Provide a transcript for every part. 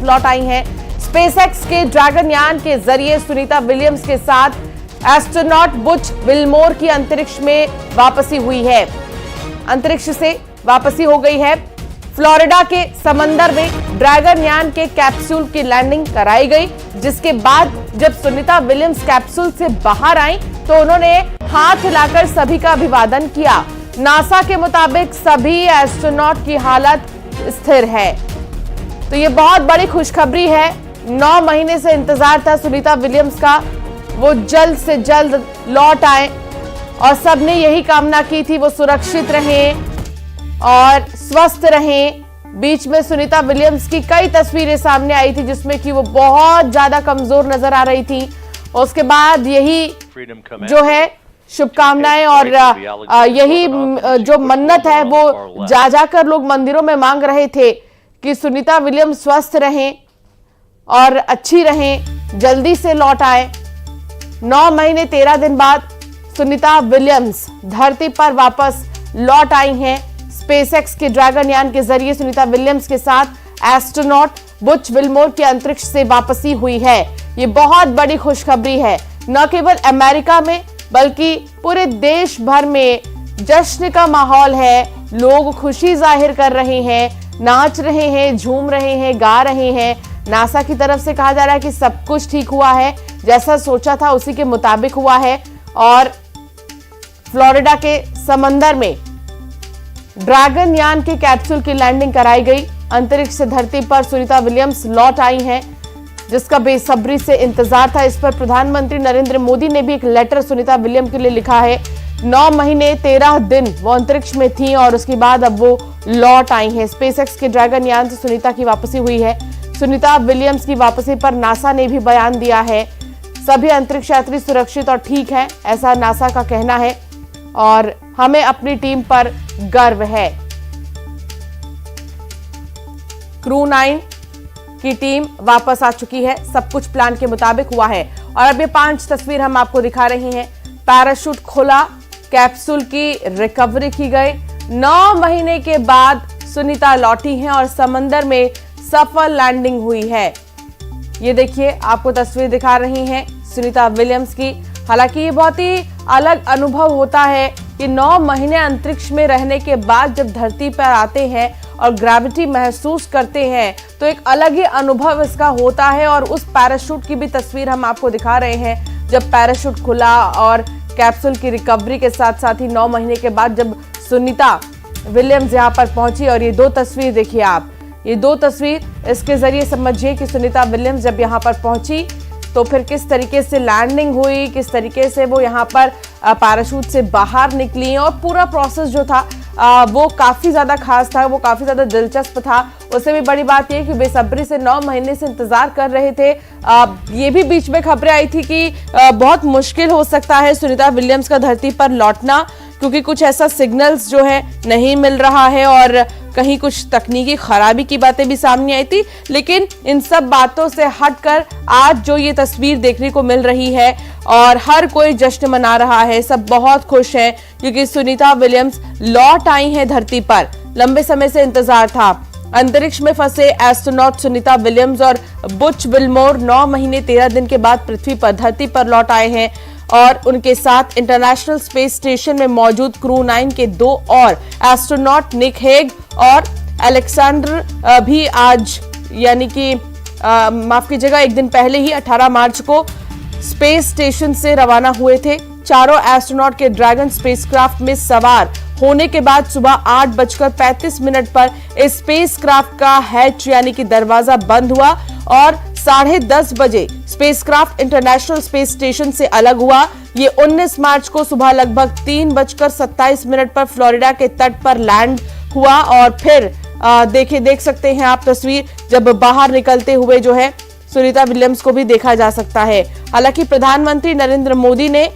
लौट आई हैं। स्पेसएक्स के ड्रैगन यान के जरिए सुनीता विलियम्स के साथ एस्ट्रोनॉट बुच विल्मोर की अंतरिक्ष में वापसी हुई है। अंतरिक्ष से वापसी हो गई है। फ्लोरिडा के समंदर में ड्रैगन यान के कैप्सूल की लैंडिंग कराई गई, जिसके बाद जब सुनीता विलियम्स कैप्सूल से बाहर आई तो उन्होंने हाथ हिलाकर सभी का अभिवादन किया। नासा के मुताबिक सभी एस्ट्रोनॉट की हालत स्थिर है। तो ये बहुत बड़ी खुशखबरी है। 9 महीने से इंतजार था सुनीता विलियम्स का, वो जल्द से जल्द लौट आए और सबने यही कामना की थी, वो सुरक्षित रहें और स्वस्थ रहें। बीच में सुनीता विलियम्स की कई तस्वीरें सामने आई थी जिसमें कि वो बहुत ज्यादा कमजोर नजर आ रही थी। उसके बाद यही जो है शुभकामनाएं और यही जो मन्नत है वो जा जाकर लोग मंदिरों में मांग रहे थे कि सुनीता विलियम्स स्वस्थ रहें और अच्छी रहें, जल्दी से लौट आए। 9 महीने 13 दिन बाद सुनीता विलियम्स धरती पर वापस लौट आई हैं। स्पेसएक्स के ड्रैगन यान के जरिए सुनीता विलियम्स के साथ एस्ट्रोनॉट बुच विल्मोर की अंतरिक्ष से वापसी हुई है। ये बहुत बड़ी खुशखबरी है, न केवल अमेरिका में बल्कि पूरे देश भर में जश्न का माहौल है। लोग खुशी जाहिर कर रहे हैं, नाच रहे हैं, झूम रहे हैं, गा रहे हैं। नासा की तरफ से कहा जा रहा है कि सब कुछ ठीक हुआ है, जैसा सोचा था उसी के मुताबिक हुआ है। और फ्लोरिडा के समंदर में ड्रैगन यान के कैप्सूल की लैंडिंग कराई गई। अंतरिक्ष से धरती पर सुनीता विलियम्स लौट आई हैं, जिसका बेसब्री से इंतजार था। इस पर प्रधानमंत्री नरेंद्र मोदी ने भी एक लेटर सुनीता विलियम्स के लिए लिखा है। 9 महीने 13 दिन वो अंतरिक्ष में थी और उसके बाद अब वो लौट आई हैं। स्पेसएक्स के ड्रैगन यान से सुनीता की वापसी हुई है। सुनीता विलियम्स की वापसी पर नासा ने भी बयान दिया है। सभी अंतरिक्ष यात्री सुरक्षित और ठीक हैं, ऐसा नासा का कहना है और हमें अपनी टीम पर गर्व है। क्रू 9 की टीम वापस आ चुकी है, सब कुछ प्लान के मुताबिक हुआ है। और अब ये 5 तस्वीर हम आपको दिखा रहे हैं। पैराशूट खोला, कैप्सूल की रिकवरी की गई। 9 महीने के बाद सुनीता लौटी हैं और समंदर में सफल लैंडिंग हुई है। ये देखिए, आपको तस्वीर दिखा रही हैं सुनीता विलियम्स की। हालांकि ये बहुत ही अलग अनुभव होता है कि 9 महीने अंतरिक्ष में रहने के बाद जब धरती पर आते हैं और ग्रेविटी महसूस करते हैं तो एक अलग ही अनुभव इसका होता है। और उस पैराशूट की भी तस्वीर हम आपको दिखा रहे हैं, जब पैराशूट खुला और कैप्सूल की रिकवरी के साथ साथ ही 9 महीने के बाद जब सुनीता विलियम्स यहाँ पर पहुंची। और ये 2 तस्वीर देखिए आप, ये 2 तस्वीर इसके जरिए समझिए कि सुनीता विलियम्स जब यहाँ पर पहुंची तो फिर किस तरीके से लैंडिंग हुई, किस तरीके से वो यहाँ पर पैराशूट से बाहर निकली। और पूरा प्रोसेस जो था वो काफ़ी ज़्यादा खास था, वो काफ़ी ज़्यादा दिलचस्प था। उससे भी बड़ी बात ये कि बेसब्री से 9 महीने से इंतज़ार कर रहे थे। ये भी बीच में खबरें आई थी कि बहुत मुश्किल हो सकता है सुनीता विलियम्स का धरती पर लौटना, क्योंकि कुछ ऐसा सिग्नल्स जो है नहीं मिल रहा है और कहीं कुछ तकनीकी खराबी की बातें भी सामने आई थी। लेकिन इन सब बातों से हटकर आज जो ये तस्वीर देखने को मिल रही है और हर कोई जश्न मना रहा है, सब बहुत खुश हैं क्योंकि सुनीता विलियम्स लौट आई हैं धरती पर। लंबे समय से इंतजार था। अंतरिक्ष में फंसे एस्ट्रोनॉट सुनीता विलियम्स और बुच विल्मोर 9 महीने 13 दिन के बाद पृथ्वी पर धरती पर लौट आए हैं और उनके साथ इंटरनेशनल स्पेस स्टेशन में मौजूद क्रू 9 के 2 और एस्ट्रोनॉट निक हेग और अलेक्जेंडर भी आज यानी कि माफ कीजिएगा एक दिन पहले ही 18 मार्च को स्पेस स्टेशन से रवाना हुए थे। चारों एस्ट्रोनॉट के ड्रैगन स्पेसक्राफ्ट में सवार होने के बाद सुबह 8:35 पर इस स्पेसक्राफ्ट का हैच यानी कि दरवाजा बंद हुआ और 10:30 बजे स्पेसक्राफ्ट इंटरनेशनल स्पेस स्टेशन से अलग हुआ। ये 19 मार्च को सुबह लगभग 3:27 पर फ्लोरिडा के तट पर लैंड हुआ और फिर देख सकते हैं आप तस्वीर, जब बाहर निकलते हुए जो है सुनीता विलियम्स को भी देखा जा सकता है। हालांकि प्रधानमंत्री नरेंद्र मोदी ने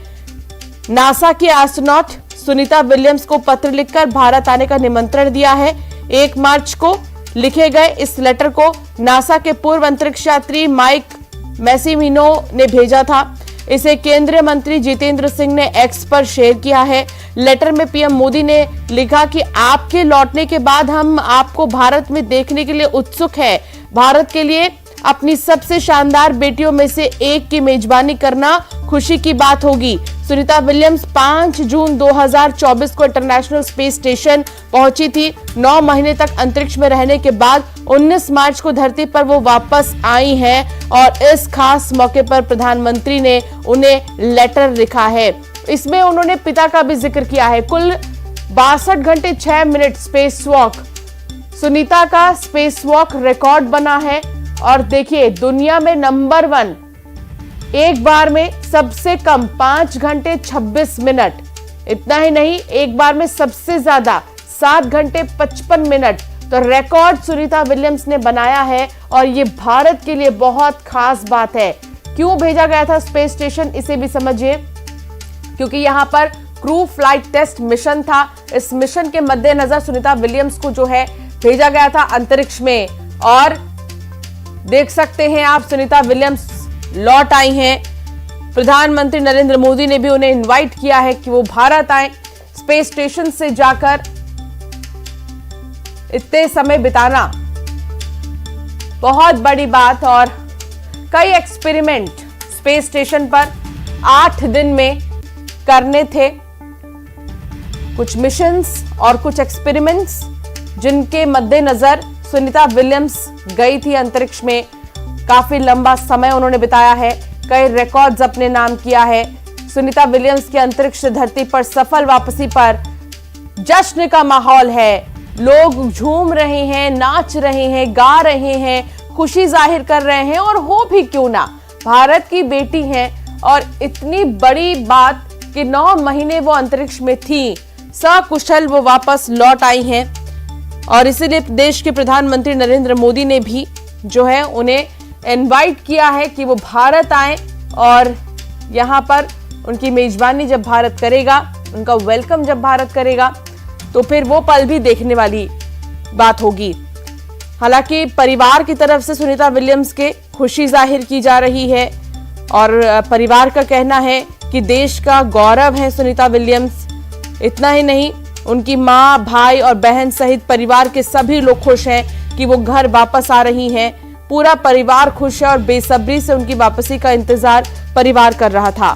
नासा के एस्ट्रोनॉट सुनीता विलियम्स को पत्र लिखकर भारत आने का निमंत्रण दिया है। 1 मार्च को लिखे गए इस लेटर को नासा के पूर्व अंतरिक्ष यात्री माइक मैसिमिनो ने भेजा था। इसे केंद्रीय मंत्री जितेंद्र सिंह ने एक्स पर शेयर किया है। लेटर में पीएम मोदी ने लिखा कि आपके लौटने के बाद हम आपको भारत में देखने के लिए उत्सुक है। भारत के लिए अपनी सबसे शानदार बेटियों में से एक की मेजबानी करना खुशी की बात होगी। सुनीता विलियम्स 5 जून 2024 को इंटरनेशनल स्पेस स्टेशन पहुंची थी। 9 महीने तक अंतरिक्ष में रहने के बाद 19 मार्च को धरती पर वो वापस आई हैं और इस खास मौके पर प्रधानमंत्री ने उन्हें लेटर लिखा है। इसमें उन्होंने पिता का भी जिक्र किया है। कुल 62 घंटे 6 मिनट स्पेस वॉक सुनीता का स्पेस वॉक रिकॉर्ड बना है। और देखिए, दुनिया में नंबर 1, एक बार में सबसे कम 5 घंटे 26 मिनट। इतना ही नहीं, एक बार में सबसे ज्यादा 7 घंटे 55 मिनट। तो रिकॉर्ड सुनीता विलियम्स ने बनाया है और ये भारत के लिए बहुत खास बात है। क्यों भेजा गया था स्पेस स्टेशन, इसे भी समझिए। क्योंकि यहां पर क्रू फ्लाइट टेस्ट मिशन था। इस मिशन के मद्देनजर सुनीता विलियम्स को जो है भेजा गया था अंतरिक्ष में। और देख सकते हैं आप, सुनीता विलियम्स लौट आई हैं। प्रधानमंत्री नरेंद्र मोदी ने भी उन्हें इनवाइट किया है कि वो भारत आए। स्पेस स्टेशन से जाकर इतने समय बिताना बहुत बड़ी बात। और कई एक्सपेरिमेंट स्पेस स्टेशन पर 8 दिन में करने थे। कुछ मिशंस और कुछ एक्सपेरिमेंट्स जिनके मद्देनजर सुनीता विलियम्स गई थी अंतरिक्ष में। काफी लंबा समय उन्होंने बिताया है, कई रिकॉर्ड्स अपने नाम किया है। सुनीता विलियम्स की अंतरिक्ष से धरती पर सफल वापसी पर जश्न का माहौल है। लोग झूम रहे हैं, नाच रहे हैं, गा रहे हैं, खुशी जाहिर कर रहे हैं। और हो भी क्यों ना, भारत की बेटी हैं और इतनी बड़ी बात कि 9 महीने वो अंतरिक्ष में थी, सकुशल वो वापस लौट आई हैं। और इसीलिए देश के प्रधानमंत्री नरेंद्र मोदी ने भी जो है उन्हें इनवाइट किया है कि वो भारत आए और यहाँ पर उनकी मेजबानी जब भारत करेगा, उनका वेलकम जब भारत करेगा, तो फिर वो पल भी देखने वाली बात होगी। हालांकि परिवार की तरफ से सुनीता विलियम्स के खुशी जाहिर की जा रही है और परिवार का कहना है कि देश का गौरव है सुनीता विलियम्स। इतना ही नहीं, उनकी माँ, भाई और बहन सहित परिवार के सभी लोग खुश हैं कि वो घर वापस आ रही हैं। पूरा परिवार खुश है और बेसब्री से उनकी वापसी का इंतजार परिवार कर रहा था।